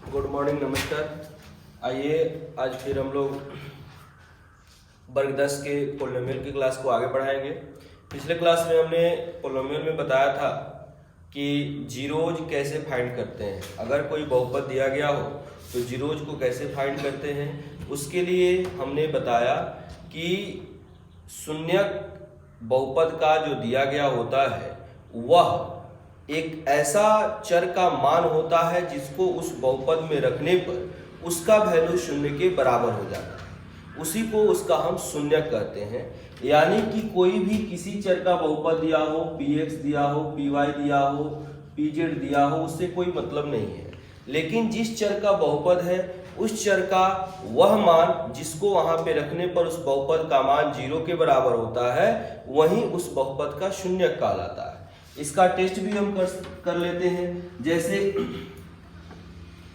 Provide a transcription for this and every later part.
Good morning, नमस्कार। आइए आज फिर हम लोग वर्ग 10 के पोलिनोमियल की क्लास को आगे बढ़ाएंगे। पिछले क्लास में हमने पोलिनोमियल में बताया था कि जीरोज कैसे फाइंड करते हैं। अगर कोई बहुपद दिया गया हो तो जीरोज को कैसे फाइंड करते हैं, उसके लिए हमने बताया कि शून्यक बहुपद का जो दिया गया होता है वह एक ऐसा चर का मान होता है जिसको उस बहुपद में रखने पर उसका वैल्यू शून्य के बराबर हो जाता है। उसी को उसका हम शून्यक कहते हैं। यानी कि कोई भी किसी चर का बहुपद दिया हो, px दिया हो, py दिया हो, pz दिया हो, उससे कोई मतलब नहीं है। लेकिन जिस चर का बहुपद है उस चर का वह मान जिसको वहां पे रखने पर उस बहुपद का मान 0 के बराबर होता है, वही उस बहुपद का शून्यक कहलाता है। इसका टेस्ट भी हम कर लेते हैं। जैसे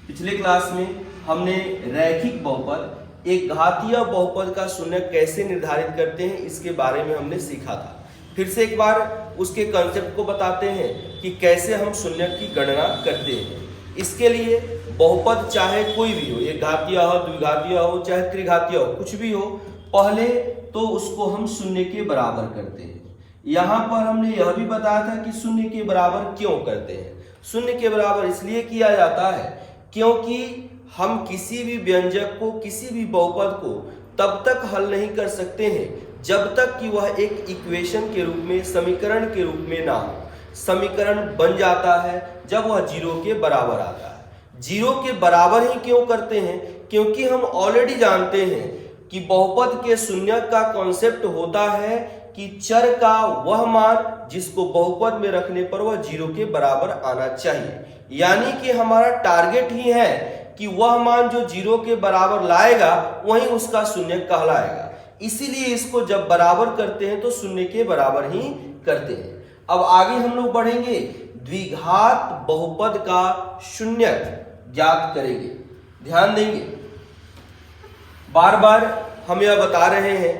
पिछले क्लास में हमने रैखिक बहुपद, एक घातीय बहुपद का शून्यक कैसे निर्धारित करते हैं इसके बारे में हमने सीखा था। फिर से एक बार उसके कंसेप्ट को बताते हैं कि कैसे हम शून्यक की गणना करते हैं। इसके लिए बहुपद चाहे कोई भी हो, एक घातीय हो, द्विघातीय हो, चाहे त्रिघातीय हो, कुछ भी हो, पहले तो उसको हम शून्य के बराबर करते हैं। यहां पर हमने यह भी बताया था कि शून्य के बराबर क्यों करते हैं। शून्य के बराबर इसलिए किया जाता है क्योंकि हम किसी भी व्यंजक को, किसी भी बहुपद को तब तक हल नहीं कर सकते हैं जब तक कि वह एक इक्वेशन के रूप में, समीकरण के रूप में ना हो। समीकरण बन जाता है जब वह 0 के बराबर आता है। 0 के बराबर ही क्यों करते हैं? क्योंकि हम ऑलरेडी जानते हैं कि बहुपद के शून्यक का कॉन्सेप्ट होता है कि चर का वह मान जिसको बहुपद में रखने पर वह 0 के बराबर आना चाहिए। यानी कि हमारा टारगेट ही है कि वह मान जो 0 के बराबर लाएगा वही उसका शून्यक कहलाएगा। इसीलिए इसको जब बराबर करते हैं तो शून्य के बराबर ही करते हैं। अब आगे हम लोग बढ़ेंगे, द्विघात बहुपद का शून्यक ज्ञात करेंगे। ध्यान देंगे, बार बार हम यह बता रहे हैं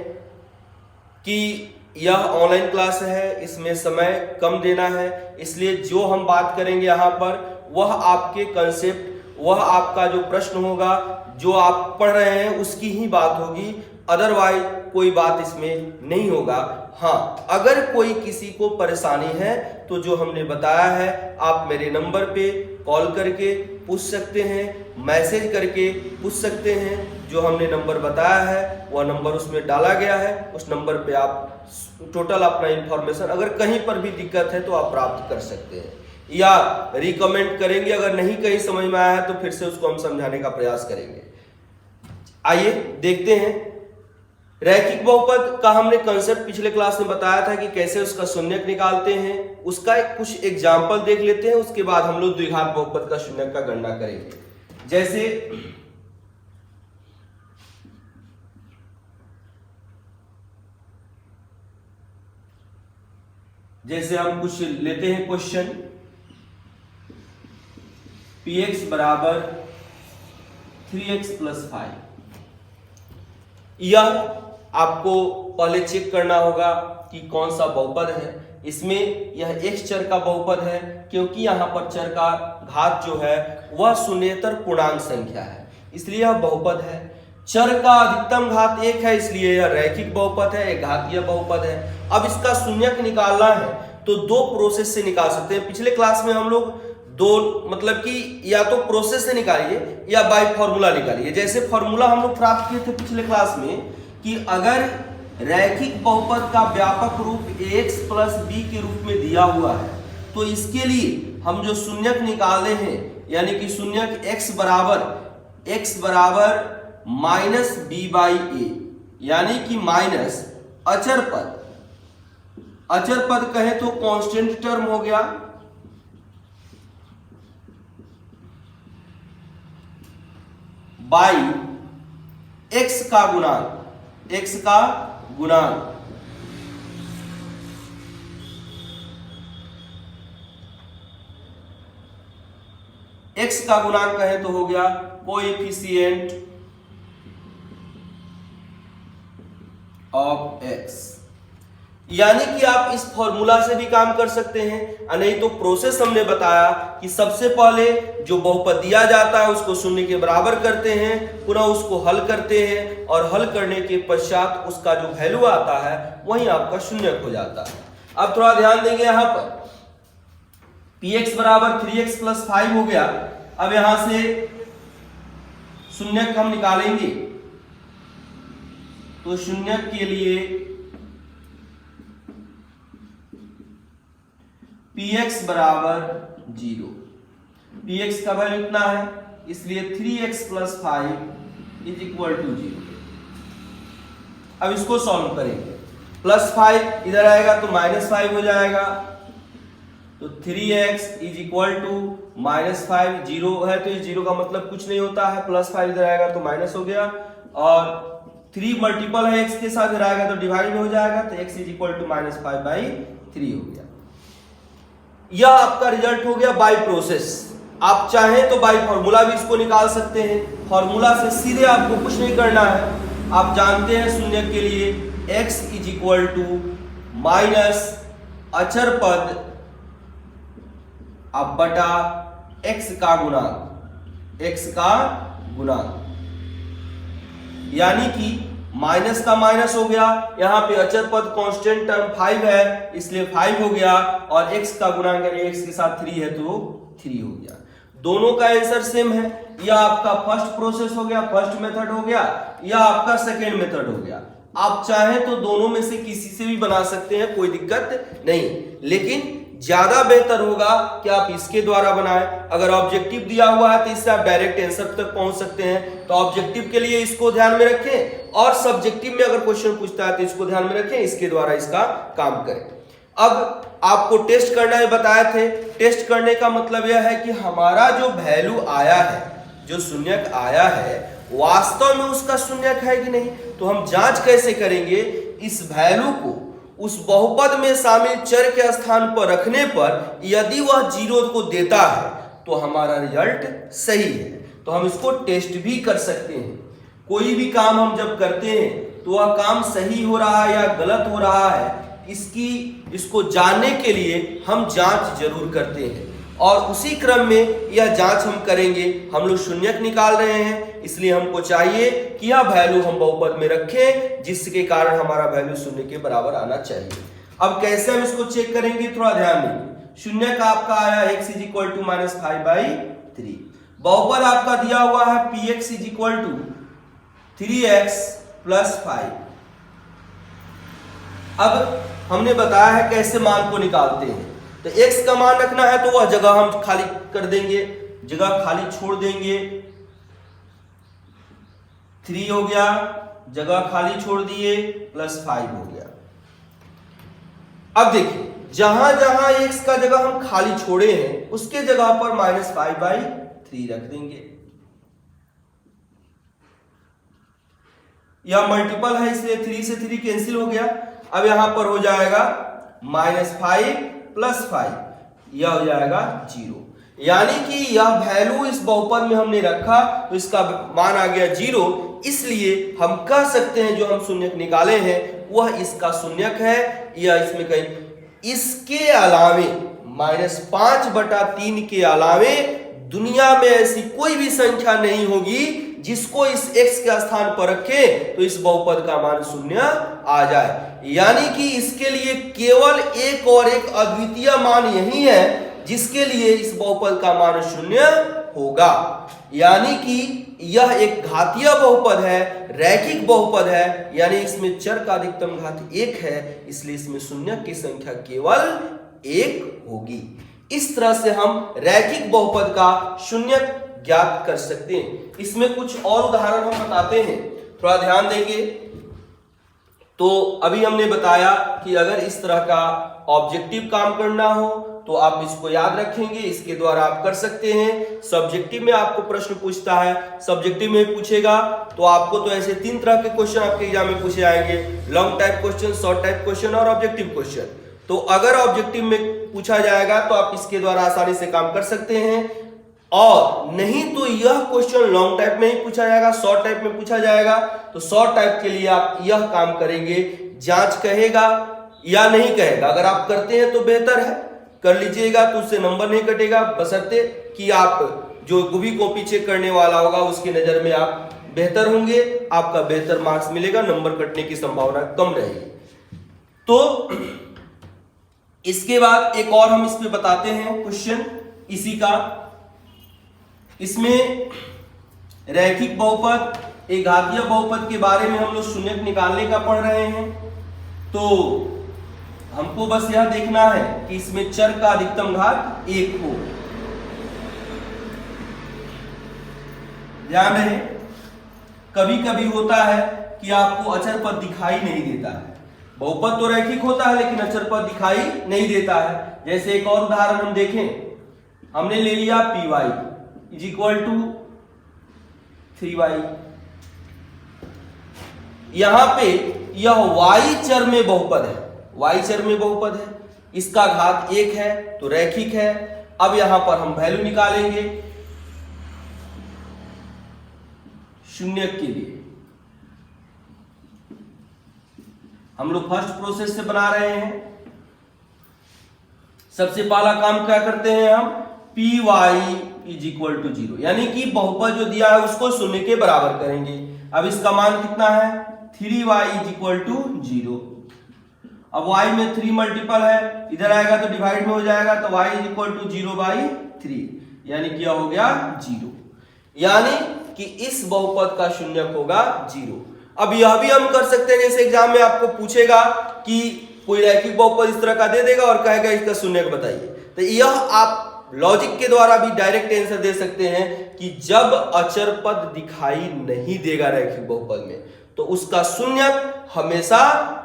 कि यह ऑनलाइन क्लास है, इसमें समय कम देना है, इसलिए जो हम बात करेंगे यहाँ पर वह आपके कंसेप्ट, वह आपका जो प्रश्न होगा, जो आप पढ़ रहे हैं उसकी ही बात होगी। अदरवाइज कोई बात इसमें नहीं होगा। हाँ, अगर कोई किसी को परेशानी है तो जो हमने बताया है आप मेरे नंबर पे कॉल करके पूछ सकते हैं, मैसेज करके पूछ सकते हैं। जो हमने नंबर बताया है वह नंबर उसमें डाला गया है, उस नंबर पे आप टोटल अपना इंफॉर्मेशन, अगर कहीं पर भी दिक्कत है तो आप प्राप्त कर सकते हैं या रिकमेंड करेंगे। अगर नहीं कहीं समझ में आया है तो फिर से उसको हम समझाने का प्रयास करेंगे। आइए देखते हैं, रैखिक बहुपद का हमने कंसेप्ट पिछले क्लास में बताया था कि कैसे उसका शून्यक निकालते हैं। उसका कुछ एग्जाम्पल देख लेते हैं, उसके बाद हम लोग द्विघात बहुपद का शून्यक का गणना करेंगे। जैसे हम कुछ लेते हैं क्वेश्चन, px बराबर 3x + 5। यह आपको पहले चेक करना होगा कि कौन सा बहुपद है। इसमें यह x चर का बहुपद है क्योंकि यहाँ पर चर का घात जो है वह शून्येतर पूर्णांक संख्या है, इसलिए यह बहुपद है। चर का अधिकतम घात 1 है, इसलिए यह रैखिक बहुपद है, एक घातीय बहुपद है। अब इसका शून्यक निकालना है तो दो प्रोसेस से निकाल सकते हैं। पिछले क्लास में हम लोग दो, मतलब कि या तो प्रोसेस से निकालिए या बाय फॉर्मूला निकालिए। जैसे फॉर्मूला हम लोग प्राप्त किए थे पिछले क्लास में कि अगर रैखिक बहुपद का व्यापक रूप ax + b के रूप में दिया हुआ है तो इसके लिए हम जो शून्यक निकाले हैं, यानी कि शून्यक x बराबर -b/a, यानी कि माइनस अचर पद, अचर पद कहे तो कांस्टेंट टर्म हो गया, बाई x का गुणांक, x का गुणांक। x का गुणांक कहे तो हो गया कोएफिशिएंट ऑफ x। यानी कि आप इस फॉर्मूला से भी काम कर सकते हैं, नहीं तो प्रोसेस हमने बताया कि सबसे पहले जो बहुपद दिया जाता है उसको शून्य के बराबर करते हैं, पुनः उसको हल करते हैं और हल करने के पश्चात उसका जो वैल्यू आता है वही आपका शून्य हो जाता है। अब थोड़ा ध्यान देंगे यहां पर px बराबर 3x प्लस 5 हो गया। अब यहां से शून्य हम निकालेंगे तो शून्य के लिए px बराबर 0, px का वैल्यू इतना है इसलिए 3x plus 5 is equal to 0। अब इसको सॉल्व करेंगे, प्लस 5 इधर आएगा तो माइनस 5 हो जाएगा, तो 3x is equal to minus 5, 0 है तो इस 0 का मतलब कुछ नहीं होता है, प्लस 5 इधर आएगा तो माइनस हो गया और 3 मल्टीपल है x के साथ इधर आएगा तो डिवाइड हो जाएगा, तो x is equal to minus 5/3 हो गया। यह आपका रिजल्ट हो गया बाय प्रोसेस। आप चाहें तो बाय फॉर्मूला भी इसको निकाल सकते हैं, फॉर्मूला से सीधे आपको कुछ नहीं करना है। आप जानते हैं शून्य के लिए x is equal to minus अचर पद अब बटा x का गुणांक, x का गुणांक, यानी कि माइनस का माइनस हो गया, यहां पे अचर पद कांस्टेंट टर्म 5 है इसलिए 5 हो गया और x का गुणांक यानी x के साथ 3 है तो 3 हो गया। दोनों का आंसर सेम है। यह आपका फर्स्ट प्रोसेस हो गया, फर्स्ट मेथड हो गया, यह आपका सेकेंड मेथड हो गया। आप चाहें तो दोनों में से किसी से भी बना सकते हैं, कोई दिक्कत नहीं, लेकिन ज्यादा बेहतर होगा कि आप इसके द्वारा बनाएं। अगर ऑब्जेक्टिव दिया हुआ है तो इससे आप डायरेक्ट आंसर तक पहुंच सकते हैं, तो ऑब्जेक्टिव के लिए इसको ध्यान में रखें और सब्जेक्टिव में अगर क्वेश्चन पूछता है तो इसको ध्यान में रखें, इसके द्वारा इसका काम करें। अब आपको टेस्ट करना है बताए थे, टेस्ट करने का मतलब यह है कि हमारा जो वैल्यू आया है, जो शून्यक आया है, वास्तव में उसका शून्यक है कि नहीं। तो हम जांच कैसे करेंगे, इस वैल्यू को उस बहुपद में शामिल चर के स्थान पर रखने पर यदि वह 0 को देता है तो हमारा रिजल्ट सही है। तो हम इसको टेस्ट भी कर सकते हैं। कोई भी काम हम जब करते हैं तो वह काम सही हो रहा है या गलत हो रहा है, इसको जानने के लिए हम जांच जरूर करते हैं और उसी क्रम में यह जांच हम करेंगे। हम लोग शून्यक निकाल रहे हैं इसलिए हमको चाहिए कि यह वैल्यू हम बहुपद में रखें जिसके कारण हमारा वैल्यू शून्य के बराबर आना चाहिए। अब कैसे हम इसको चेक करेंगे, थोड़ा ध्यान देंगे। शून्य का आपका आया x is equal to minus 5/3, बहुपद आपका दिया हुआ है px is equal to 3x plus 5। अब हमने बताया है कैसे मान को निकालते हैं। तो x का मान रखना है तो वह जगह हम खाली कर देंगे, जगह खाली छोड़ देंगे। 3 हो गया, जगह खाली छोड़ दिए, प्लस 5 हो गया। अब देखिए जहां जहां x का जगह हम खाली छोड़े हैं उसके जगह पर माइनस 5/3 रख देंगे। यह मल्टीपल है इसलिए 3 से 3 कैंसिल हो गया। अब यहां पर हो जाएगा -5 प्लस 5, यह हो जाएगा 0। यानी कि यह वैल्यू इस बहुपद में हमने रखा तो इसका मान आ गया 0, इसलिए हम कह सकते हैं जो हम शून्यक निकाले हैं वह इसका शून्यक है। या इसमें कहीं इसके अलावे -5/3 के अलावे दुनिया में ऐसी कोई भी संख्या नहीं होगी जिसको इस x के स्थान पर रखे तो इस बहुपद का मान 0 आ जाए। यानी कि इसके लिए केवल एक और एक अद्वितीय मान यही है जिसके लिए इस बहुपद का मान 0 होगा। यानी कि यह एक घातीय बहुपद है, रैखिक बहुपद है, यानी इसमें चर का अधिकतम घात 1 है, इसलिए इसमें शून्य की संख्या केवल 1 होगी। इस तरह से हम रैखिक बहुपद का शून्यक ज्ञात कर सकते हैं। इसमें कुछ और उदाहरण हम बताते हैं, थोड़ा ध्यान देंगे। तो अभी हमने बताया कि अगर इस तरह का ऑब्जेक्टिव काम करना हो तो आप इसको याद रखेंगे, इसके द्वारा आप कर सकते हैं। सब्जेक्टिव में आपको प्रश्न पूछता है, सब्जेक्टिव में पूछेगा तो आपको तो ऐसे 3 तरह के क्वेश्चन आपके एग्जाम में पूछे जाएंगे, long type question, short type question और ऑब्जेक्टिव क्वेश्चन। तो अगर ऑब्जेक्टिव में पूछा जाएगा तो आप इसके द्वारा आसानी से काम कर सकते हैं, और नहीं तो यह क्वेश्चन लॉन्ग टाइप में ही पूछा जाएगा, शॉर्ट टाइप में पूछा जाएगा। तो शॉर्ट टाइप के लिए आप यह काम करेंगे, जांच कहेगा या नहीं कहेगा। अगर आप करते हैं तो बेहतर है, कर लीजिएगा तो उससे नंबर नहीं कटेगा, बशर्ते कि आप जो भी कॉपी चेक करने वाला होगा उसकी नजर में आप बेहतर होंगे, आपका बेहतर मार्क्स मिलेगा, नंबर कटने की संभावना कम रहेगी। तो इसके बाद एक और हम इस पे बताते हैं क्वेश्चन इसी का। इसमें रैखिक बहुपद, एक घातीय बहुपद के बारे में हम लोग शून्यक निकालने का पढ़ रहे हैं। तो हमको बस यह देखना है कि इसमें चर का अधिकतम घात 1 हो। ध्यान रहे, कभी कभी होता है कि आपको अचर पद दिखाई नहीं देता है। बहुपद तो रैखिक होता है लेकिन अचर पद दिखाई नहीं देता है। जैसे एक और उदाहरण हम देखें, हमने ले लिया py is equal to 3y। यहां पे यह y चर में बहुपद है, y चर में बहुपद है, इसका घात 1 है तो रैखिक है। अब यहां पर हम वैल्यू निकालेंगे शून्यक के लिए। हम लोग फर्स्ट प्रोसेस से बना रहे हैं। सबसे पहला काम क्या करते हैं हम, py इज इक्वल टू 0, यानी कि बहुपद जो दिया है उसको शून्य के बराबर करेंगे। अब इसका मान कितना है, 3y इज इक्वल टू 0। अब y में 3 मल्टीपल है, इधर आएगा तो डिवाइड में हो जाएगा, तो y इज इक्वल टू 0/3, यानी क्या हो गया 0, यानी कि इस बहुपद का शून्यक होगा 0। अब यह भी हम कर सकते हैं, जैसे एग्जाम में आपको पूछेगा कि कोई रैखिक बहुपद इस तरह का दे देगा और कहेगा इसका शून्यक बताइए, तो यह आप लॉजिक के द्वारा भी डायरेक्ट आंसर दे सकते हैं कि जब अचर पद दिखाई नहीं देगा रैखिक बहुपद में तो उसका शून्यक हमेशा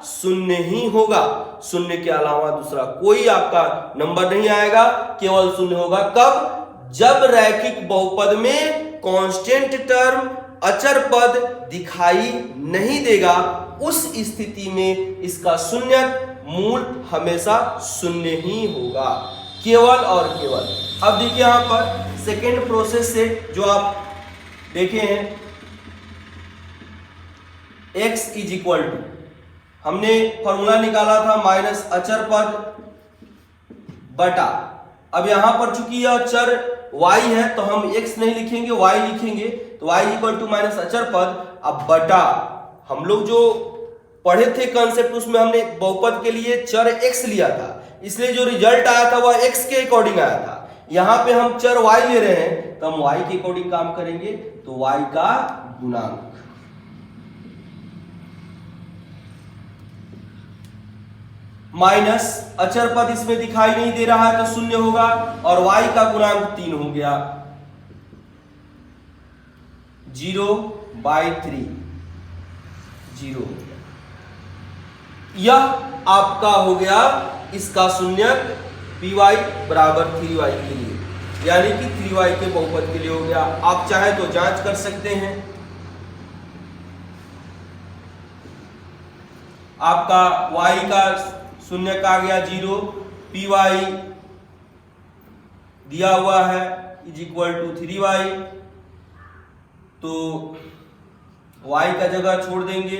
शून्य ही होगा। शून्य के अलावा दूसरा कोई आपका नंबर नहीं आएगा, केवल शून्य होगा। कब, जब रैखिक बहुपद में कांस्टेंट टर्म अचर पद दिखाई नहीं देगा, उस स्थिति में इसका शून्यक मूल हमेशा शून्य ही होगा, केवल और केवल। अब देखिए यहां पर सेकेंड प्रोसेस से जो आप देखे हैं, x इज इक्वल टू, हमने फॉर्मूला निकाला था माइनस अचर पद बटा। अब यहां पर चूंकि यह चर y है तो हम x नहीं लिखेंगे, y लिखेंगे, तो y इक्वल टू माइनस अचर पद अब बटा। हम लोग जो पढ़े थे कंसेप्ट उसमें हमने बहुपद के लिए चर x लिया था, इसलिए जो रिजल्ट आया था वह x के अकॉर्डिंग आया था। यहां पे हम चर y ले रहे हैं तो हम y के अकॉर्डिंग काम करेंगे, तो y का गुणांक माइनस अचर पद इसमें दिखाई नहीं दे रहा है तो शून्य होगा, और y का गुणांक 3 हो गया, 0/3, 0 हो गया। यह आपका हो गया इसका शून्यक py बराबर 3y के लिए, यानी कि 3y के बहुपद के लिए हो गया। आप चाहे तो जांच कर सकते हैं, आपका y का शून्यक आ गया 0, py दिया हुआ है इज इक्वल टू 3y, तो y का जगह छोड़ देंगे।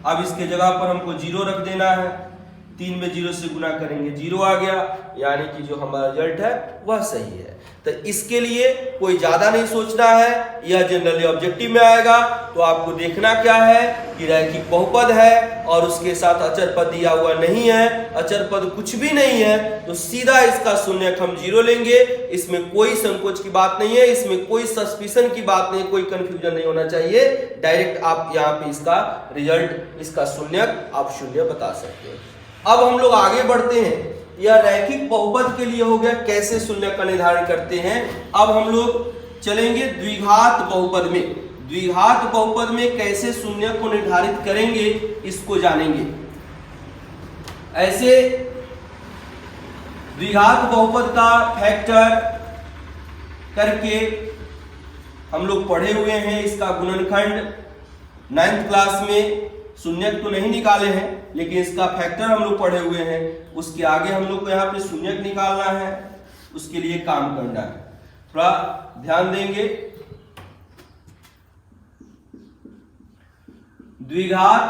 अब इसके जगह पर हमको 0 रख देना है, 3 में 0 से गुना करेंगे 0 आ गया, यानी कि जो हमारा रिजल्ट है वह सही है। तो इसके लिए कोई ज्यादा नहीं सोचना है, यह जनरली ऑब्जेक्टिव में आएगा। तो आपको देखना क्या है कि रैखिक बहुपद है और उसके साथ अचर पद दिया हुआ नहीं है, अचर पद कुछ भी नहीं है, तो सीधा इसका शून्यक हम 0 लेंगे। इसमें कोई संकोच की बात नहीं है, इसमें कोई सस्पिशन की बात नहीं, कोई कंफ्यूजन नहीं होना चाहिए। डायरेक्ट आप यहाँ पे इसका रिजल्ट, इसका शून्यक आप 0 बता सकते हैं। अब हम लोग आगे बढ़ते हैं, यह रैखिक बहुपद के लिए हो गया, कैसे शून्यक का निर्धारण करते हैं। अब हम लोग चलेंगे द्विघात बहुपद में। द्विघात बहुपद में कैसे शून्यक को निर्धारित करेंगे इसको जानेंगे। ऐसे द्विघात बहुपद का फैक्टर करके हम लोग पढ़े हुए हैं, इसका गुणनखंड 9th क्लास में। शून्यक तो नहीं निकाले हैं लेकिन इसका फैक्टर हम लोग पढ़े हुए हैं। उसके आगे हम लोग को यहाँ पे शून्यक निकालना है, उसके लिए काम करना है, थोड़ा ध्यान देंगे। द्विघात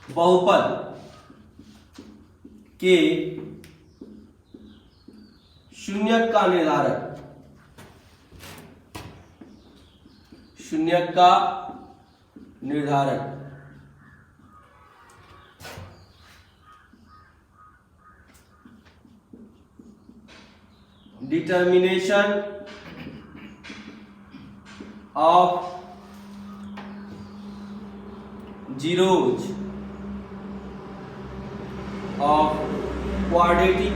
बहुपद के शून्यक का निर्धारक, शून्यक का निर्धारक determination of zeros of quadratic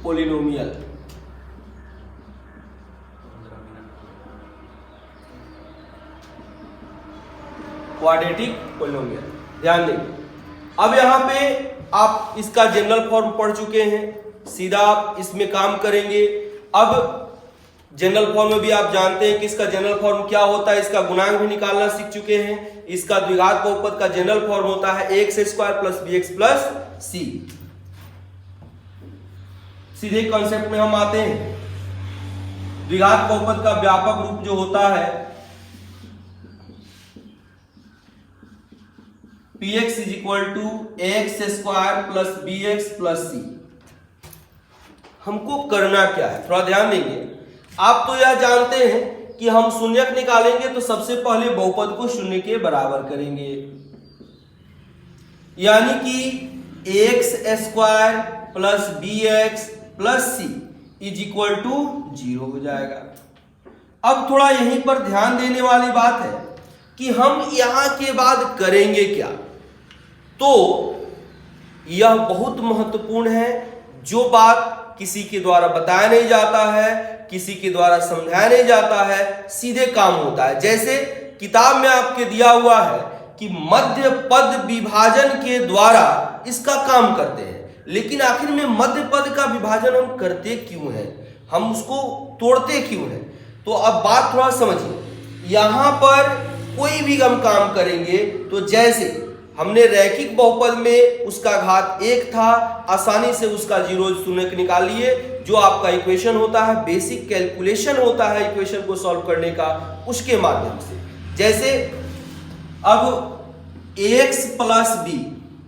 polynomial। Quadratic polynomial, ध्यान दें। अब यहां पे आप इसका जनरल फॉर्म पढ़ चुके हैं, सीधा आप इसमें काम करेंगे। अब जनरल फॉर्म में भी आप जानते हैं कि इसका जनरल फॉर्म क्या होता है, इसका गुणांक भी निकालना सीख चुके हैं। इसका द्विघात बहुपद का जनरल फॉर्म होता है ax square plus bx plus c। सीधे कॉन्सेप्ट में हम आते हैं। द्विघात बहुपद का व्यापक रूप जो होता है px is equal to ax square plus bx plus c। हमको करना क्या है, थोड़ा ध्यान देंगे। आप तो यह जानते हैं कि हम शून्यक निकालेंगे तो सबसे पहले बहुपद को शून्य के बराबर करेंगे, यानी कि ax square plus bx plus c is equal to 0 हो जाएगा। अब थोड़ा यहीं पर ध्यान देने वाली बात है कि हम यहां के बाद करेंगे क्या। तो यह बहुत महत्वपूर्ण है, जो बात किसी के द्वारा बताया नहीं जाता है, किसी के द्वारा समझाया नहीं जाता है, सीधे काम होता है। जैसे किताब में आपके दिया हुआ है कि मध्य पद विभाजन के द्वारा इसका काम करते हैं, लेकिन आखिर में मध्य पद का विभाजन हम करते क्यों हैं, हम उसको तोड़ते क्यों हैं। तो अब बात थोड़ा समझिए। यहां पर कोई भी हम काम करेंगे तो जैसे हमने रैखिक बहुपद में उसका घात 1 था, आसानी से उसका 0 शून्य निकाल लिए, जो आपका इक्वेशन होता है, बेसिक कैलकुलेशन होता है इक्वेशन को सॉल्व करने का, उसके माध्यम से। जैसे अब ax plus b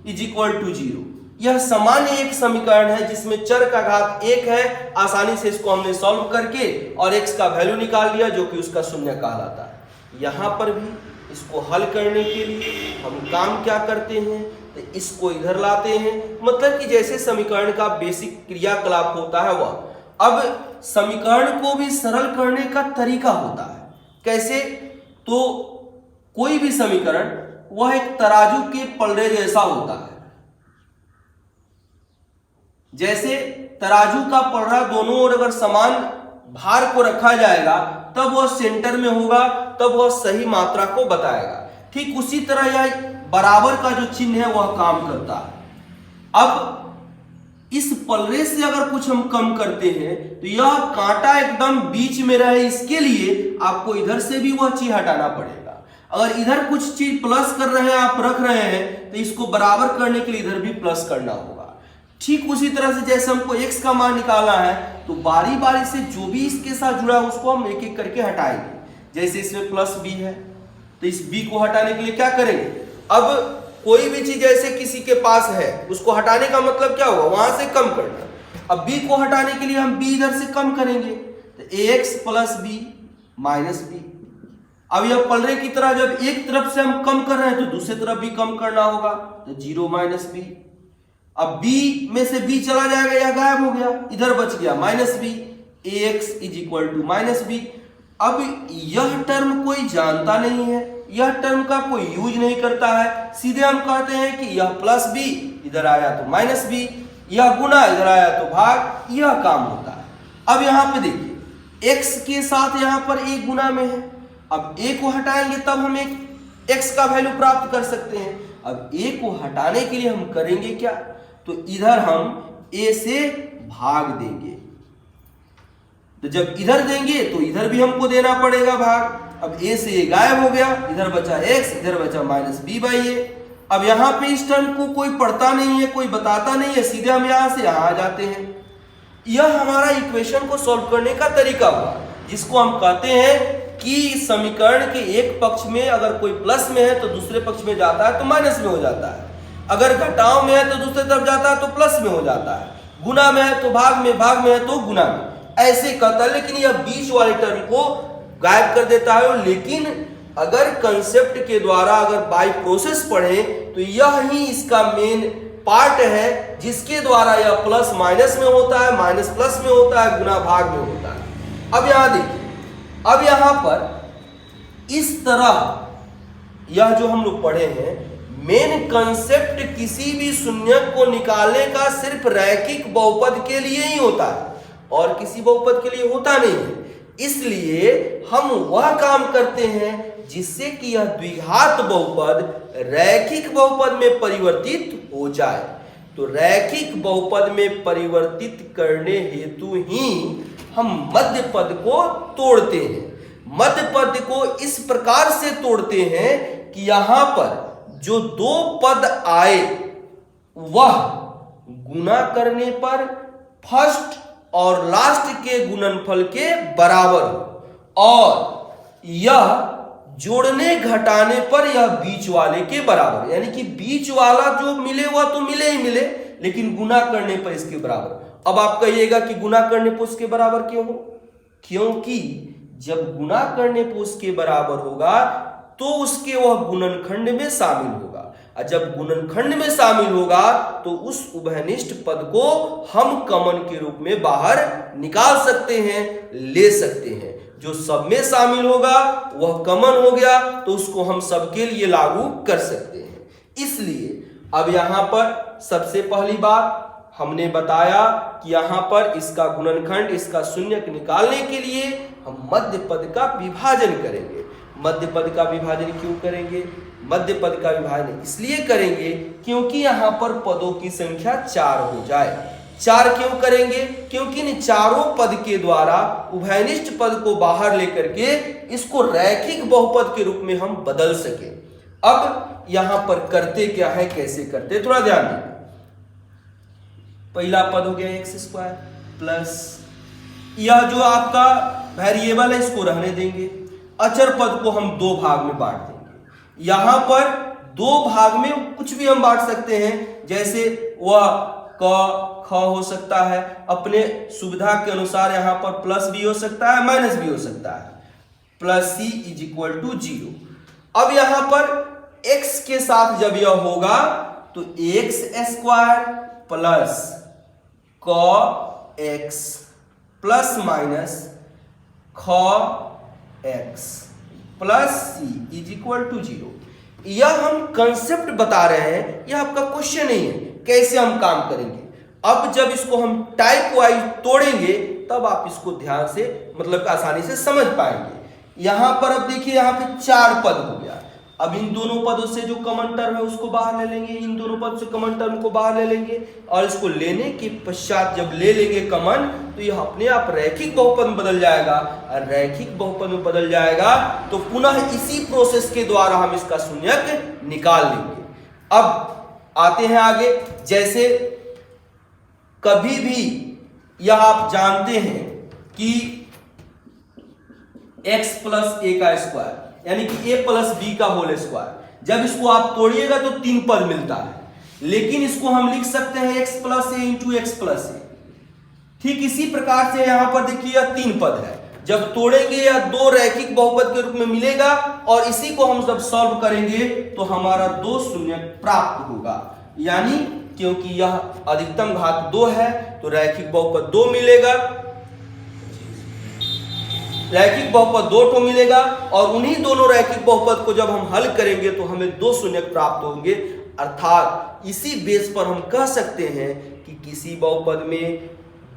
is equal to 0, यह सामान्य एक समीकरण है जिसमें चर का घात 1 है। आसानी से इसको हमने सॉल्व करके और x का वैल्यू निकाल लिया, जो कि उसका शून्य कहलाता है। यहां पर भी इसको हल करने के लिए हम काम क्या करते हैं, तो इसको इधर लाते हैं। मतलब कि जैसे समीकरण का बेसिक क्रियाकलाप होता है वह। अब समीकरण को भी सरल करने का तरीका होता है, कैसे। तो कोई भी समीकरण वह एक तराजू के पलड़े जैसा होता है। जैसे तराजू का पलड़ा दोनों ओर अगर समान भार को रखा जाएगा तब वह सेंटर में होगा, तब वह सही मात्रा को बताएगा। ठीक उसी तरह यह बराबर का जो चिन्ह है वह काम करता है। अब इस पलड़े से अगर कुछ हम कम करते हैं तो यह कांटा एकदम बीच में रहे, इसके लिए आपको इधर से भी वह चीज हटाना पड़ेगा। अगर इधर कुछ चीज प्लस कर रहे हैं, आप रख रहे हैं, तो इसको बराबर करने के लिए इधर भी प्लस करना होगा। ठीक उसी तरह से जैसे हमको x का मान निकालना है तो बारी बारी से जो भी इसके साथ जुड़ा है उसको हम एक एक करके हटाएंगे। जैसे इसमें प्लस b है तो इस b को हटाने के लिए क्या करेंगे। अब कोई भी चीज जैसे किसी के पास है, उसको हटाने का मतलब क्या होगा, वहां से कम करना। अब b को हटाने के लिए हम b इधर से कम करेंगे, तो ax plus b minus b। अब यह पलड़े की तरह जब एक तरफ से हम कम कर रहे हैं तो दूसरी तरफ भी कम करना होगा, तो 0 माइनस b। अब b में से b चला जाएगा, यह गायब हो गया, इधर बच गया minus b। ax is equal to minus b। अब यह टर्म कोई जानता नहीं है, यह टर्म का कोई यूज नहीं करता है, सीधे हम कहते हैं कि यह प्लस b, इधर आया तो माइनस b, यह गुना, इधर आया तो भाग, यह काम होता है। अब यहां पे देखिए x के साथ यहां पर a गुना में है। अब a को हटाएंगे तब हम एक x का वैल्यू प्राप्त कर सकते हैं। अब a को हटाने के लिए हम करेंगे क्या, तो इधर हम a से भाग देंगे। तो जब इधर देंगे तो इधर भी हमको देना पड़ेगा भाग। अब a से a गायब हो गया, इधर बचा x, इधर बचा माइनस b बाई a। अब यहां पे इस टर्म को कोई पढ़ता नहीं है, कोई बताता नहीं है, सीधे हम यहां से यहां आ जाते हैं। यह हमारा इक्वेशन को सॉल्व करने का तरीका हुआ, जिसको हम कहते हैं कि समीकरण के एक पक्ष में अगर कोई प्लस में है तो दूसरे पक्ष में जाता है तो माइनस में हो जाता है, अगर घटाव में है तो दूसरे तरफ जाता है तो प्लस में हो जाता है, गुना में है तो भाग में है तो गुना में, ऐसे कहता है। लेकिन यह बीच वाले टर्म को गायब कर देता है। लेकिन अगर कंसेप्ट के द्वारा अगर बाय प्रोसेस पढ़े तो यह ही इसका मेन पार्ट है, जिसके द्वारा यह प्लस माइनस में होता है, माइनस प्लस में होता है, गुना भाग में होता है। अब यहां देखिए, अब यहां पर इस तरह यह जो हम लोग पढ़े हैं, मेन कंसेप्ट किसी भी शून्यक को निकालने का सिर्फ रैखिक बहुपद के लिए ही होता है और किसी बहुपद के लिए होता नहीं है। इसलिए हम वह काम करते हैं जिससे कि यह द्विघात बहुपद रैखिक बहुपद में परिवर्तित हो जाए। तो रैखिक बहुपद में परिवर्तित करने हेतु ही हम मध्य पद को तोड़ते हैं। मध्य पद को इस प्रकार से तोड़ते हैं कि यहां पर जो दो पद आए वह गुना करने पर फर्स्ट और लास्ट के गुणनफल के बराबर हो और यह जोड़ने घटाने पर यह बीच वाले के बराबर, यानी कि बीच वाला जो मिले वह तो मिले ही मिले, लेकिन गुना करने पर इसके बराबर। अब आप कहिएगा कि गुना करने पर उसके बराबर क्यों हो? क्योंकि जब गुना करने पर उसके बराबर होगा तो उसके वह गुणनखंड में शामिल होगा, और जब गुणनखंड में शामिल होगा तो उस उभयनिष्ठ पद को हम कमन के रूप में बाहर निकाल सकते हैं, ले सकते हैं। जो सब में शामिल होगा वह कमन हो गया, तो उसको हम सबके लिए लागू कर सकते हैं। इसलिए अब यहां पर सबसे पहली बात हमने बताया कि यहां पर इसका गुणनखंड, इसका शून्यक निकालने के लिए हम मध्य पद का विभाजन करेंगे। मध्य पद का विभाजन क्यों करेंगे? मध्य पद का विभाजन इसलिए करेंगे क्योंकि यहां पर पदों की संख्या 4 हो जाए। 4 क्यों करेंगे? क्योंकि इन चारों पद के द्वारा उभयनिष्ठ पद को बाहर लेकर के इसको रैखिक बहुपद के रूप में हम बदल सके। अब यहां पर करते क्या है, कैसे करते, थोड़ा ध्यान दें। पहला पद हो गया एक्स स्क्वायर प्लस, यह जो आपका वेरिएबल है इसको रहने देंगे। अचर पद को हम दो भाग में बांट देंगे। यहां पर दो भाग में कुछ भी हम बांट सकते हैं, जैसे वह क ख हो सकता है, अपने सुविधा के अनुसार यहां पर प्लस भी हो सकता है, माइनस भी हो सकता है। Plus C is equal to 0। अब यहां पर x के साथ जब यह होगा तो एक्स स्क्वायर प्लस क एक्स प्लस माइनस ख X plus C is equal to 0। यह हम कंसेप्ट बता रहे हैं, यह आपका क्वेश्चन नहीं है। कैसे हम काम करेंगे? अब जब इसको हम टाइप वाइज तोड़ेंगे तब आप इसको ध्यान से, मतलब आसानी से समझ पाएंगे। यहां पर अब देखिए, यहां पे 4 पद हो गया। अब इन दोनों पदों से जो कॉमन टर्म है उसको बाहर ले लेंगे, इन दोनों पद से कॉमन टर्म को बाहर ले लेंगे, और इसको लेने के पश्चात जब ले लेंगे कॉमन तो यह अपने आप रैखिक बहुपद में बदल जाएगा। और रैखिक बहुपद में बदल जाएगा तो पुनः इसी प्रोसेस के द्वारा हम इसका शून्यक निकाल लेंगे। अब आते हैं आगे। जैसे कभी भी यह आप जानते हैं कि x प्लस ए का स्क्वायर यानी कि a प्लस बी का होल स्क्वायर, जब इसको आप तोड़िएगा तो 3 पद मिलता है, लेकिन इसको हम लिख सकते हैं x प्लस ए इंटू एक्स प्लस ए। ठीक इसी प्रकार से यहां पर देखिए यह 3 पद है, जब तोड़ेंगे यह 2 रैखिक बहुपद के रूप में मिलेगा, और इसी को हम जब सॉल्व करेंगे तो हमारा 2 शून्यक प्राप्त होगा। यानी क्योंकि यह अधिकतम घात 2 है तो रैखिक बहुपद 2 मिलेगा, रैखिक बहुपद 2 ठो मिलेगा, और उन्हीं दोनों रैखिक बहुपद को जब हम हल करेंगे तो हमें 2 शून्यक प्राप्त होंगे। अर्थात इसी बेस पर हम कह सकते हैं कि किसी बहुपद में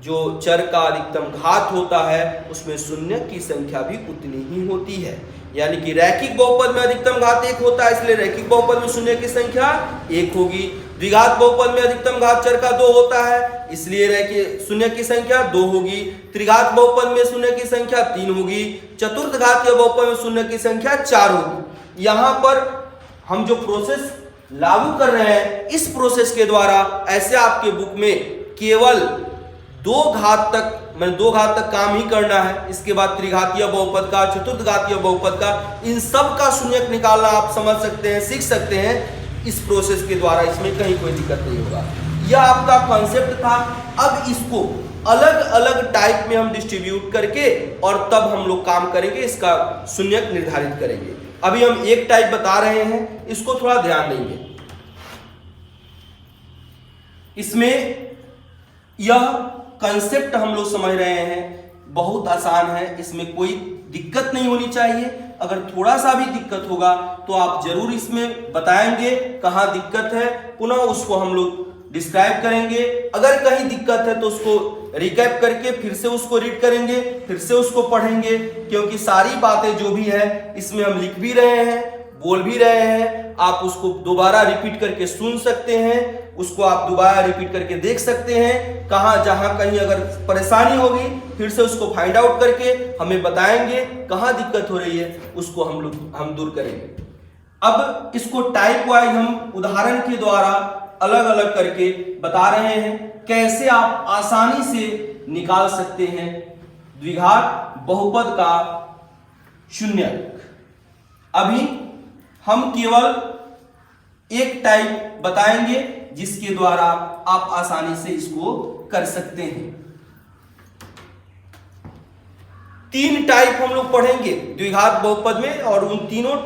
जो चर का अधिकतम घात होता है उसमें शून्य की संख्या भी उतनी ही होती है। यानी कि रैखिक बहुपद में अधिकतम घात 1 होता है, इसलिए रैखिक बहुपद में शून्य की संख्या 1 होगी। द्विघात बहुपद में अधिकतम घात चर का 2 होता है, इसलिए रैखिक शून्य की संख्या 2 होगी। त्रिघात बहुपद में शून्य की संख्या 3 होगी। चतुर्थ घातीय बहुपद में शून्य की संख्या 4 होगी। यहां पर हम जो प्रोसेस लागू कर रहे हैं, इस प्रोसेस के द्वारा ऐसे आपके बुक में केवल दो घात तक काम ही करना है। इसके बाद त्रिघातीय बहुपद का, चतुर्घातीय बहुपद का, इन सब का शून्यक निकालना आप समझ सकते हैं, सीख सकते हैं इस प्रोसेस के द्वारा। इसमें कहीं कोई दिक्कत नहीं होगा। यह आपका कॉन्सेप्ट था। अब इसको अलग अलग टाइप में हम डिस्ट्रीब्यूट करके और तब हम लोग काम करेंगे, इसका शून्यक निर्धारित करेंगे। अभी हम एक टाइप बता रहे हैं, इसको थोड़ा ध्यान देंगे। इसमें यह कंसेप्ट हम लोग समझ रहे हैं, बहुत आसान है, इसमें कोई दिक्कत नहीं होनी चाहिए। अगर थोड़ा सा भी दिक्कत होगा तो आप जरूर इसमें बताएंगे कहाँ दिक्कत है, पुनः उसको हम लोग डिस्क्राइब करेंगे। अगर कहीं दिक्कत है तो उसको रिकैप करके फिर से उसको रीड करेंगे, फिर से उसको पढ़ेंगे, क्योंकि सारी बातें जो भी है इसमें हम लिख भी रहे हैं, बोल भी रहे हैं। आप उसको दोबारा रिपीट करके सुन सकते हैं, उसको आप दोबारा रिपीट करके देख सकते हैं। कहाँ जहां कहीं अगर परेशानी होगी फिर से उसको फाइंड आउट करके हमें बताएंगे कहाँ दिक्कत हो रही है, उसको हम दूर करेंगे। अब इसको टाइप वाइज हम उदाहरण के द्वारा अलग अलग करके बता रहे हैं कैसे आप आसानी से निकाल सकते हैं द्विघात बहुपद का शून्यक। अभी हम केवल एक टाइप बताएंगे जिसके द्वारा आप आसानी से इसको कर सकते हैं। तीन टाइप हम लोग पढ़ेंगे द्विघात बहुपद में, और उन तीनों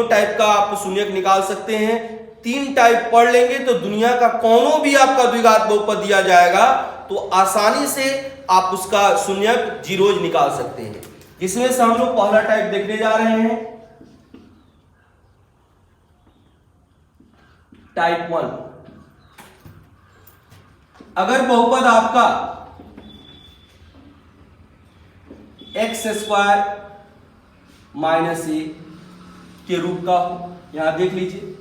टाइप का आप शून्यक निकाल सकते हैं। तीन टाइप पढ़ लेंगे तो दुनिया का कोनो भी आपका द्विघात बहुपद दिया जाएगा तो आसानी से आप उसका शून्यक जीरोज निकाल सकते हैं। जिसमें से हम लोग पहला टाइप देखने जा रहे हैं, टाइप 1। अगर बहुपद आपका x² माइनस a के रूप का हो, यहां देख लीजिए,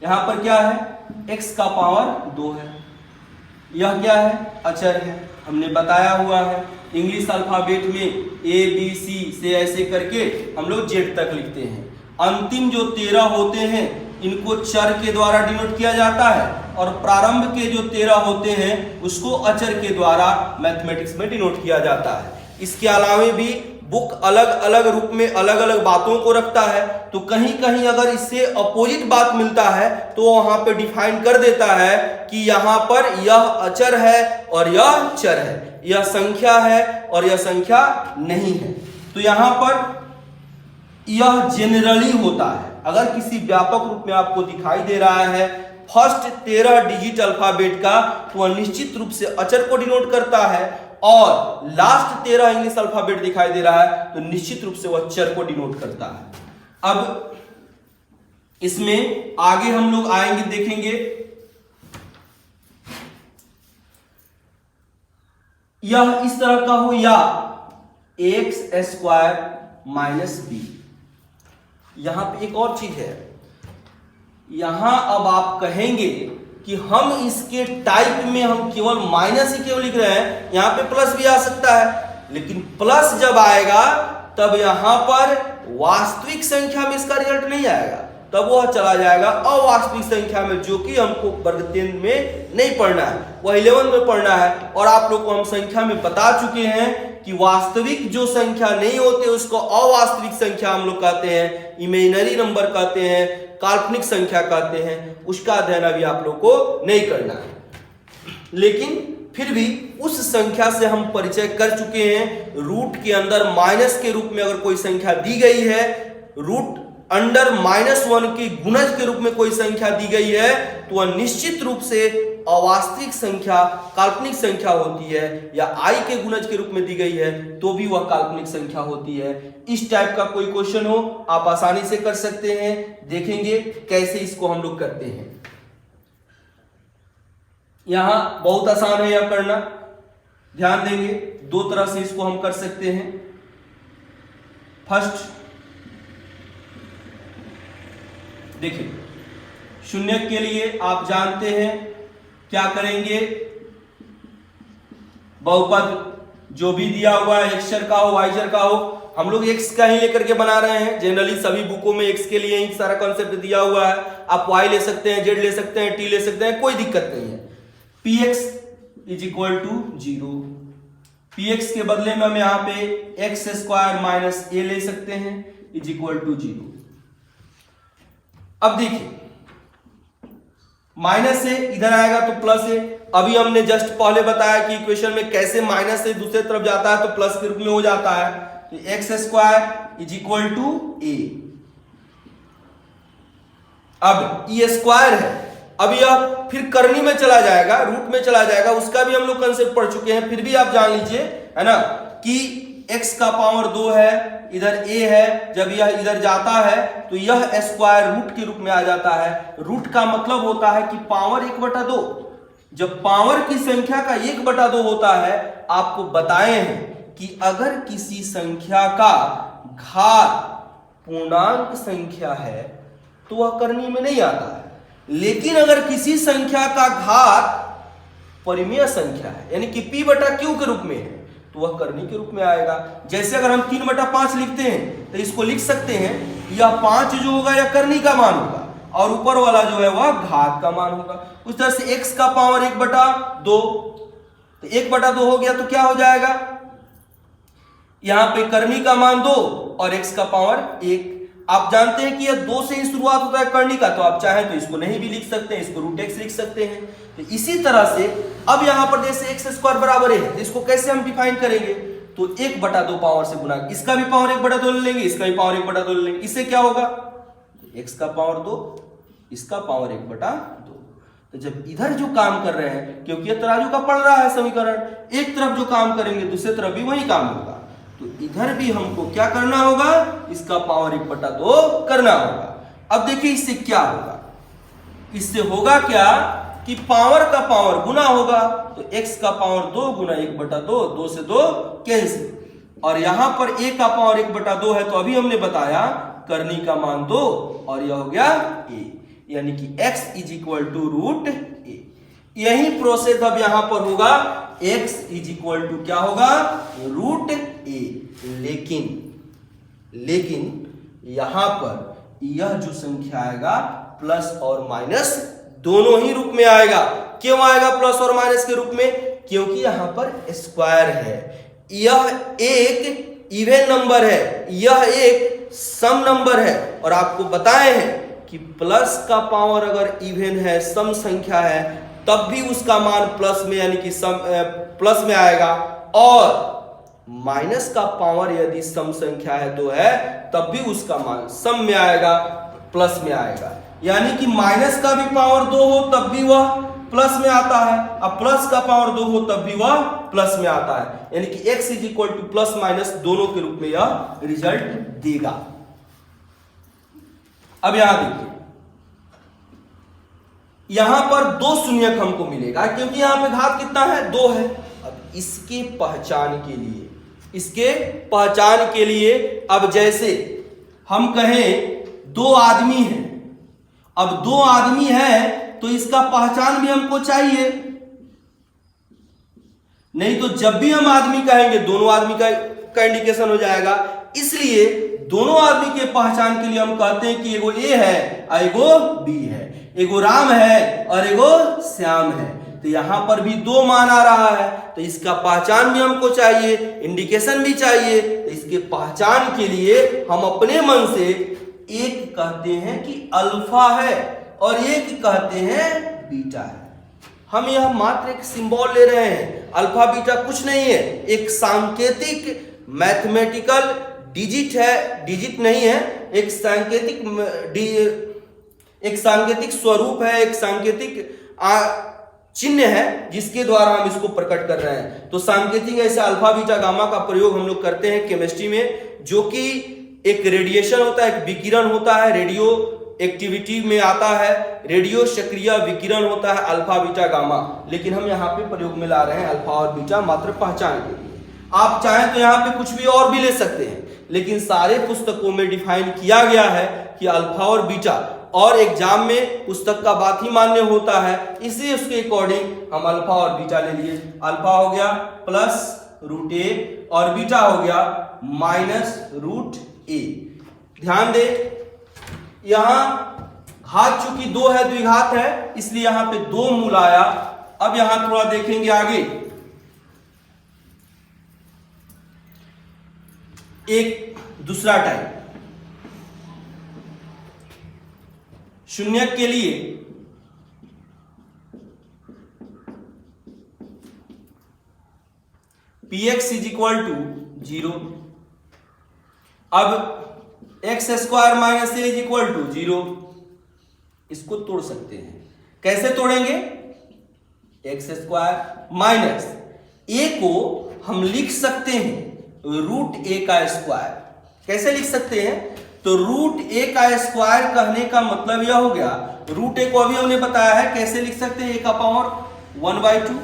यहां पर क्या है, x का पावर 2 है। यह क्या है, अचर है, हमने बताया हुआ है। इंग्लिश अल्फाबेट में A B C से ऐसे करके हम लोग Z तक लिखते हैं। अंतिम जो 13 होते हैं इनको चर के द्वारा डिनोट किया जाता है, और प्रारंभ के जो 13 होते हैं उसको अचर के द्वारा मैथमेटिक्स में डिनोट किया जाता है। इसके अलावे भी बुक अलग अलग रूप में अलग अलग बातों को रखता है, तो कहीं कहीं अगर इससे अपोजिट बात मिलता है तो वहां पे डिफाइन कर देता है कि यहां पर यह अचर है और यह चर है, यह संख्या है और यह संख्या नहीं है। तो यहां पर यह जेनरली होता है। अगर किसी व्यापक रूप में आपको दिखाई दे रहा है फर्स्ट 13 डिजिट अल्फाबेट का, तो वह निश्चित रूप से अचर को डिनोट करता है, और लास्ट 13 इंग्लिश अल्फाबेट दिखाई दे रहा है तो निश्चित रूप से वह चर को डिनोट करता है। अब इसमें आगे हम लोग आएंगे, देखेंगे यह इस तरह का हो या x² माइनस b। यहां पे एक और चीज है, यहां अब आप कहेंगे कि हम इसके टाइप में हम केवल माइनस ही क्यों लिख रहे हैं, यहां पे प्लस भी आ सकता है, लेकिन प्लस जब आएगा तब यहां पर वास्तविक संख्या में इसका रिजल्ट नहीं आएगा, तब वह चला जाएगा अवास्तविक संख्या में, जो कि हमको वर्ग 3 में नहीं पढ़ना है, वह 11 में पढ़ना है। और आप लोग को हम संख्या में बता चुके हैं कि वास्तविक जो संख्या नहीं होते उसको अवास्तविक संख्या हम लोग कहते हैं, इमेजिनरी नंबर कहते हैं, काल्पनिक संख्या कहते हैं। उसका अध्ययन अभी आप लोग को नहीं करना है, लेकिन फिर भी उस संख्या से हम परिचय कर चुके हैं। रूट के अंदर माइनस के रूप में अगर कोई संख्या दी गई है, रूट अंडर -1 के गुणज के रूप में कोई संख्या दी गई है, तो वह निश्चित रूप से अवास्तविक संख्या, काल्पनिक संख्या होती है, या i के गुणज के रूप में दी गई है तो भी वह काल्पनिक संख्या होती है। इस टाइप का कोई क्वेश्चन हो आप आसानी से कर सकते हैं, देखेंगे कैसे इसको हम लोग करते हैं। यहां बहुत आसान है यह करना, ध्यान देंगे, दो तरह से इसको हम कर सकते हैं। फर्स्ट देखिए, शून्य के लिए आप जानते हैं क्या करेंगे, बहुपद जो भी दिया हुआ है x चर का हो y चर का हो, हम लोग x का ही लेकर के बना रहे हैं। जनरली सभी बुकों में x के लिए ही सारा कॉन्सेप्ट दिया हुआ है, आप y ले सकते हैं, z ले सकते हैं, t ले सकते हैं, कोई दिक्कत नहीं है। px is equal to 0। px के बदले में हम यहाँ पे एक्स स्क्वायर माइनस ए ले सकते हैं इज इक्वल टू 0। अब देखिए माइनस से इधर आएगा तो प्लस है। अभी हमने जस्ट पहले बताया कि इक्वेशन में कैसे माइनस से दूसरे तरफ जाता है तो प्लस के रूप में हो जाता है। तो X square is equal to A. अब ई स्क्वायर है, अब यह फिर करनी में चला जाएगा, रूट में चला जाएगा, उसका भी हम लोग कंसेप्ट पढ़ चुके हैं। फिर भी आप जान लीजिए है ना कि x का पावर 2 है, इधर a है, जब यह इधर जाता है तो यह स्क्वायर रूट के रूप में आ जाता है। रूट का मतलब होता है कि पावर 1/2। जब पावर की संख्या का 1/2 होता है, आपको बताए हैं कि अगर किसी संख्या का घात पूर्णांक संख्या है तो वह करनी में नहीं आता है, लेकिन अगर किसी संख्या का घात परिमेय संख्या है यानी कि p/q के रूप में है तो वह करनी के रूप में आएगा। जैसे अगर हम 3/5 लिखते हैं तो इसको लिख सकते हैं यह 5 जो होगा यह करनी का मान होगा और ऊपर वाला जो है वह घात का मान होगा। उस तरह से x का पावर 1/2 तो 1/2 हो गया तो क्या हो जाएगा, यहां पे करनी का मान 2 और x का पावर 1। आप जानते हैं कि यह 2 से ही शुरुआत होता है करनी का, तो आप चाहें तो इसको नहीं भी लिख सकते हैं, इसको √x लिख सकते हैं। तो इसी तरह से अब यहां पर जैसे x स्क्वायर बराबर है तो इसको कैसे हम डिफाइन करेंगे, तो 1/2 पावर से गुना, इसका भी पावर 1/2 ले लेंगे, इसका भी पावर 1/2 ले लेंगे। इससे क्या होगा, x का पावर 2, इसका पावर 1/2। तो जब इधर जो काम कर रहे हैं, क्योंकि यह तराजू का पड़ रहा है समीकरण, एक तरफ जो काम करेंगे दूसरी तरफ भी वही काम होगा, तो इधर भी हमको क्या करना होगा, इसका पावर 1/2 करना होगा। अब देखिए इससे क्या होगा, इससे होगा क्या कि पावर का पावर गुना होगा, तो x का पावर 2 गुना 1/2, 2 से 2 कैंसिल, और यहां पर a का पावर 1/2 है, तो अभी हमने बताया करनी का मान 2 और यह हो गया a, यानी कि x is equal to √a। यही प्रोसेस अब यहां पर होगा, x इज इक्वल टू क्या होगा, √a। लेकिन यहां पर यह जो संख्या आएगा प्लस और माइनस दोनों ही रूप में आएगा। क्यों आएगा प्लस और माइनस के रूप में, क्योंकि यहां पर स्क्वायर है, यह एक इवन नंबर है, यह एक सम नंबर है, और आपको बताए हैं कि प्लस का पावर अगर इवन है, सम संख्या है, तब भी उसका मान प्लस में यानी कि सम प्लस में आएगा, और माइनस का पावर यदि सम संख्या है तो है तब भी उसका मान सम में आएगा, प्लस में आएगा। यानी कि माइनस का भी पावर 2 हो तब भी वह प्लस में आता है, अब प्लस का पावर 2 हो तब भी वह प्लस में आता है, यानी कि x is equal to plus minus दोनों के रूप में यह रिजल्ट देगा। अब यहां देखिए, यहां पर 2 शून्यक हमको मिलेगा क्योंकि यहां पे घात कितना है, 2 है। अब इसके पहचान के लिए अब जैसे हम कहें 2 आदमी हैं, अब 2 आदमी है तो इसका पहचान भी हमको चाहिए, नहीं तो जब भी हम आदमी कहेंगे दोनों आदमी का इंडिकेशन हो जाएगा। इसलिए दोनों आदमी के पहचान के लिए हम कहते हैं कि एगो ए है और एगो बी है, एगो राम है और एगो श्याम है। तो यहां पर भी 2 मान आ रहा है, तो इसका पहचान भी हमको चाहिए, इंडिकेशन भी चाहिए। तो इसके पहचान के लिए हम अपने मन से एक कहते हैं कि अल्फा है और एक कहते हैं बीटा है। हम यह मात्र एक सिंबल ले रहे हैं, अल्फा बीटा कुछ नहीं है, एक सांकेतिक मैथमेटिकल डिजिट है, डिजिट नहीं है, एक सांकेतिक स्वरूप है, एक सांकेतिक चिन्ह है जिसके द्वारा हम इसको प्रकट कर रहे हैं। तो सांकेतिक ऐसे अल्फा बीटा गामा का प्रयोग हम लोग करते हैं केमिस्ट्री में, जो कि एक रेडिएशन होता है, एक विकिरण होता है, रेडियो एक्टिविटी में आता है, रेडियो सक्रिय विकिरण होता है अल्फा बीटा गामा। लेकिन हम यहाँ पे प्रयोग में ला रहे हैं अल्फा और बीटा मात्र पहचान के लिए। आप चाहें तो यहाँ पे कुछ भी और भी ले सकते हैं, लेकिन सारे पुस्तकों में डिफाइन किया गया है कि अल्फा और बीटा, और एग्जाम में पुस्तक का बात ही मान्य होता है, इसलिए उसके अकॉर्डिंग हम अल्फा और बीटा ले लिए। अल्फा हो गया +√a और बीटा हो गया -√a। ध्यान दे, यहां घात चूंकि 2 है, द्विघात है, इसलिए यहां पे 2 मूल आया, अब यहां थोड़ा देखेंगे आगे, एक दूसरा टाइप शून्यक के लिए px इज इक्वल टू 0। अब X square minus A is equal to 0, इसको तोड़ सकते हैं। कैसे तोड़ेंगे? एक्स स्क्वायर माइनस ए को हम लिख सकते हैं रूट ए का स्क्वायर। कैसे लिख सकते हैं? तो रूट ए का स्क्वायर कहने का मतलब यह हो गया, रूट ए को अभी हमने बताया है कैसे लिख सकते हैं, ए का पावर 1/2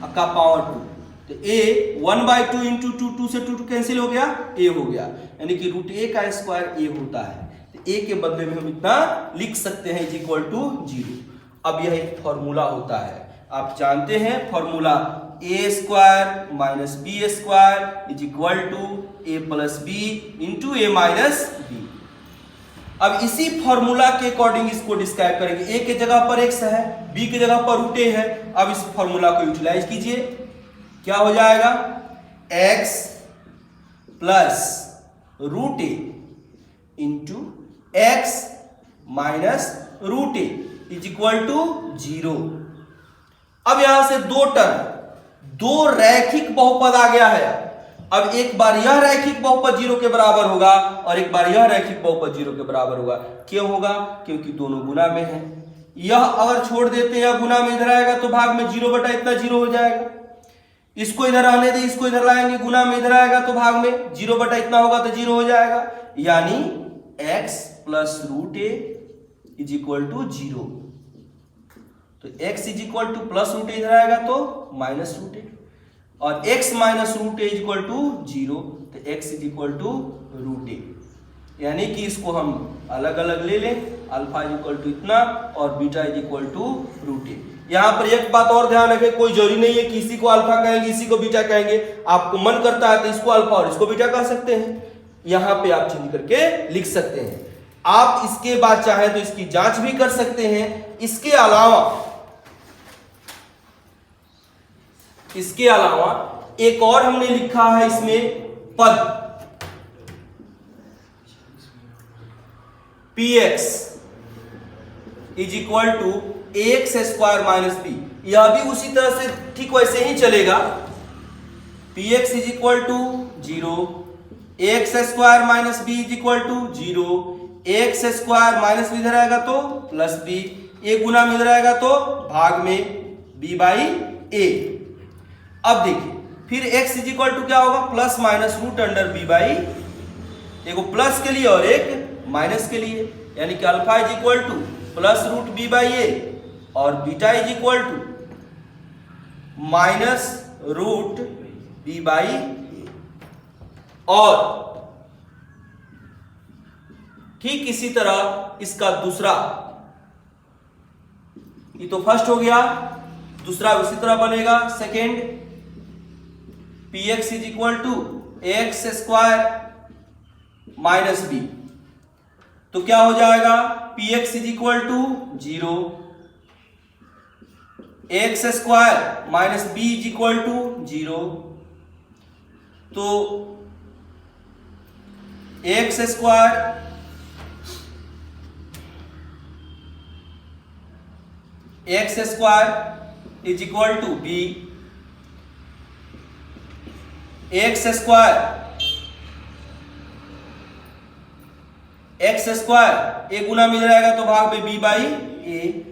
का पावर 2, तो ए 1/2 इंटू 2 से 2 कैंसिल हो गया, ए हो गया, यानी कि रूट ए का स्क्वायर ए होता है। तो ए के बदले में हम इतना लिख सकते हैं इज इक्वल टू 0। अब यह एक फॉर्मूला होता है, आप जानते हैं formula A square minus B square is equal to A plus B into A minus B. अब इसी फॉर्मूला के अकॉर्डिंग इसको डिस्क्राइब करेंगे। ए के जगह पर एक्स है, बी की जगह पर रूट ए है। अब इस फॉर्मूला को यूटिलाइज कीजिए, क्या हो जाएगा? X plus root A into X minus root A is equal to 0। अब यहां से दो टर्म, दो रैखिक बहुपद आ गया है। अब एक बार यह रैखिक बहुपद 0 के बराबर होगा और एक बार यह रैखिक बहुपद 0 के बराबर होगा। क्यों होगा? क्योंकि दोनों गुना में है। यह अगर छोड़ देते हैं, गुना में इधर आएगा तो भाग में 0 बटा इतना 0 हो जाएगा। इसको इधर आने दे, इसको इधर लाएंगे, गुना में इधर आएगा तो भाग में 0 बटा इतना होगा तो 0 हो जाएगा, यानी x plus root A is equal to 0। तो x is equal to plus root A इधर आएगा तो माइनस रूट ए, और x minus root A is equal to 0, तो x is equal to root A. यानी कि इसको हम अलग अलग ले लें, अल्फा इज इक्वल टू इतना और beta is equal to root A. यहां पर एक बात और ध्यान रखें, कोई जरूरी नहीं है कि इसी को अल्फा कहेंगे इसी को बीटा कहेंगे। आपको मन करता है तो इसको अल्फा और इसको बीटा कह सकते हैं, यहां पे आप चेंज करके लिख सकते हैं। आप इसके बाद चाहे तो इसकी जांच भी कर सकते हैं। इसके अलावा एक और हमने लिखा है इसमें पद px is equal to X square minus B. यह भी उसी तरह से ठीक वैसे ही चलेगा। px is equal to 0, X square minus B is equal to 0, X square minus B इधर आएगा तो प्लस बी, ए गुना में इधर आएगा तो भाग में b बाई ए। अब देखिए फिर x इज इक्वल टू क्या होगा? Plus minus root under b by, एक प्लस के लिए और एक माइनस के लिए, यानी कि alpha is equal to plus root b by A और beta is equal to minus root b by A. और ठीक इसी तरह इसका दूसरा, ये तो फर्स्ट हो गया, दूसरा उसी तरह बनेगा second, px is equal to X square minus B. तो क्या हो जाएगा? px is equal to 0, X square minus B is equal to 0। तो X square is equal to B, X square A गुना मिल जाएगा तो भाग में B by A,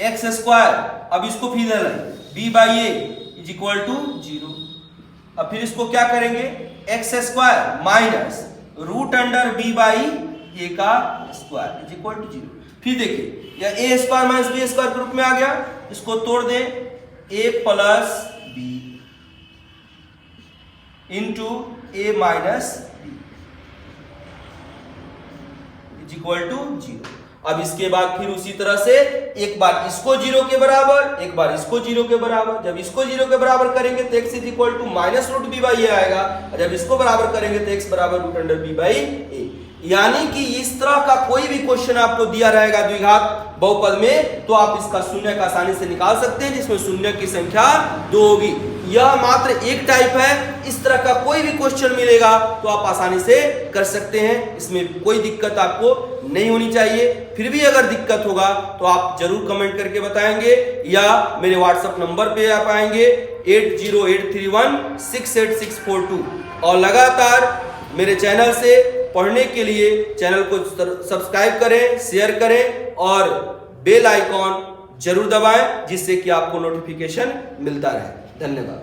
X square, अब इसको फिर B by A is equal to 0। अब फिर इसको क्या करेंगे? X square minus root under B by A का स्क्वायर इज इक्वल टू 0। फिर देखिए या A square minus B square के रूप में आ गया, इसको तोड़ दे, A plus B into A minus B is equal to 0। अब इसके बाद फिर उसी तरह से एक बार इसको 0 के बराबर, एक बार इसको 0 के बराबर। जब इसको 0 के बराबर करेंगे तो x is equal to minus root B by A आएगा, और जब इसको बराबर करेंगे तो x बराबर root under B by A. यानी कि इस तरह का कोई भी क्वेश्चन आपको दिया रहेगा द्विघात बहुपद में, तो आप इसका शून्य का आसानी से निकाल सकते हैं, जिसमें शून्य की संख्या 2 होगी। यह मात्र एक टाइप है, इस तरह का कोई भी क्वेश्चन मिलेगा तो आप आसानी से कर सकते हैं, इसमें कोई दिक्कत आपको नहीं होनी चाहिए। फिर भी अगर दिक्कत होगा तो आप जरूर कमेंट करके बताएंगे, या मेरे व्हाट्सएप नंबर पे आप आएंगे 8083168642, और लगातार मेरे चैनल से पढ़ने के लिए चैनल को सब्सक्राइब करें, शेयर करें और बेल आइकॉन जरूर दबाएं, जिससे कि आपको नोटिफिकेशन मिलता रहे। धन्यवाद।